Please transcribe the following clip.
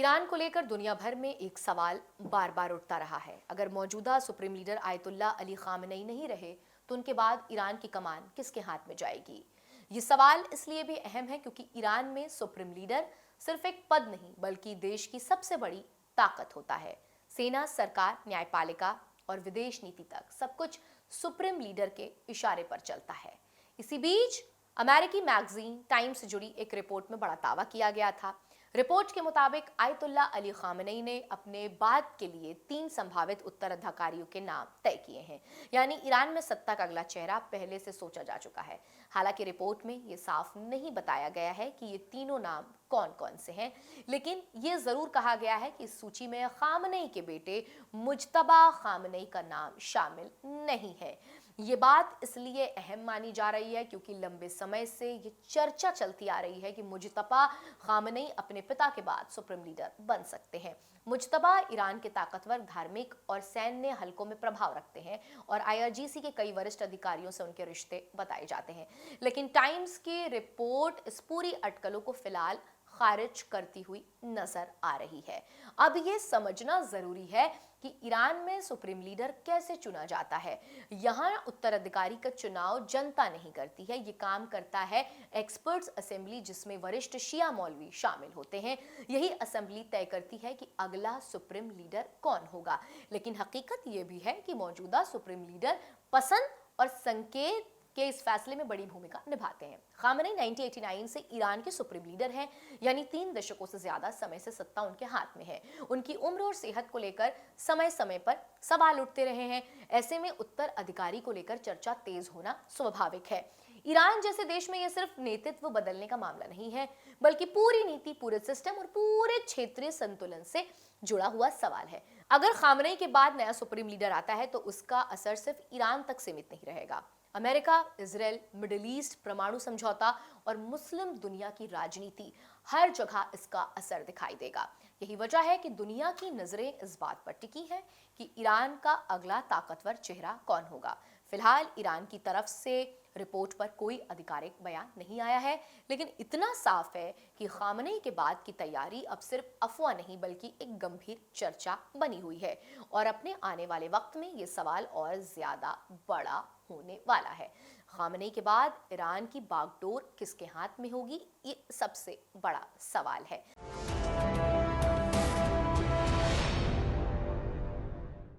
Iran को लेकर दुनिया भर में एक सवाल बार बार उठता रहा है। अगर मौजूदा supreme leader ayatollah Ali Khamenei नहीं रहे तो उनके बाद ईरान की कमान किसके हाथ में जाएगी। ये सवाल इसलिए भी अहम है क्योंकि ईरान में सुप्रीम लीडर सिर्फ एक पद नहीं बल्कि देश की सबसे बड़ी ताकत होता है। सेना, सरकार, न्यायपालिका और विदेश नीति तक सब कुछ सुप्रीम लीडर के इशारे पर चलता है। इसी बीच अमेरिकी मैगजीन टाइम्स से जुड़ी एक रिपोर्ट में बड़ा दावा किया गया था। रिपोर्ट के मुताबिक आयतुल्ला अली खामनेई ने अपने बाद के लिए 3 संभावित उत्तराधिकारियों के नाम तय किए हैं, यानी ईरान में सत्ता का अगला चेहरा पहले से सोचा जा चुका है। हालांकि रिपोर्ट में ये साफ नहीं बताया गया है कि ये तीनों नाम कौन कौन से हैं, लेकिन ये जरूर कहा गया है कि इस सूची में खामनेई के बेटे मुज्तबा खामनेई का नाम शामिल नहीं है। ये बात इसलिए अहम मानी जा रही है क्योंकि लंबे समय से ये चर्चा चलती आ रही है कि मुज्तबा खामनेई अपने पिता के बाद सुप्रीम लीडर बन सकते हैं। मुज्तबा ईरान के ताकतवर धार्मिक और सैन्य हलकों में प्रभाव रखते हैं और आईआरजीसी के कई वरिष्ठ अधिकारियों से उनके रिश्ते बताए जाते हैं। लेकिन टाइम्स की रिपोर्ट इस पूरी अटकलों को फिलहाल खारिज करती हुई नजर आ रही है। अब ये समझना जरूरी है कि ईरान में सुप्रीम लीडर कैसे चुना जाता है। यहाँ उत्तराधिकारी का चुनाव जनता नहीं करती है, ये काम करता है एक्सपर्ट्स असेंबली, जिसमें वरिष्ठ शिया मौलवी शामिल होते हैं। यही असेंबली तय करती है कि अगला सुप्रीम लीडर कौन होगा। लेकिन हकीकत ये भी है कि मौजूदा सुप्रीम लीडर पसंद और संकेत के इस फैसले में बड़ी भूमिका निभाते हैं। खामनेई 1989 से ईरान के सुप्रीम लीडर हैं, यानी 3 दशकों से ज्यादा समय से सत्ता उनके हाथ में है। उनकी उम्र और सेहत को लेकर समय समय पर सवाल उठते रहे हैं। ऐसे में उत्तराधिकारी को लेकर चर्चा तेज होना स्वाभाविक है। ईरान जैसे देश में यह सिर्फ नेतृत्व बदलने का मामला नहीं है, बल्कि पूरी नीति, पूरे सिस्टम और पूरे क्षेत्रीय संतुलन से जुड़ा हुआ सवाल है। अगर खामनेई के बाद नया सुप्रीम लीडर आता है तो उसका असर सिर्फ ईरान तक सीमित नहीं रहेगा। अमेरिका, इजराइल, मिडिल ईस्ट, परमाणु समझौता और मुस्लिम दुनिया की राजनीति, हर जगह इसका असर दिखाई देगा। यही वजह है कि दुनिया की नजरें इस बात पर टिकी हैं कि ईरान का अगला ताकतवर चेहरा कौन होगा। फिलहाल ईरान की तरफ से रिपोर्ट पर कोई आधिकारिक बयान नहीं आया है, लेकिन इतना साफ है कि खामनेई के बाद की तैयारी अब सिर्फ अफवाह नहीं बल्कि एक गंभीर चर्चा बनी हुई है और अपने आने वाले वक्त में ये सवाल और ज्यादा बड़ा होने वाला है। खामनेई के बाद ईरान की बागडोर किसके हाथ में होगी, ये सबसे बड़ा सवाल है।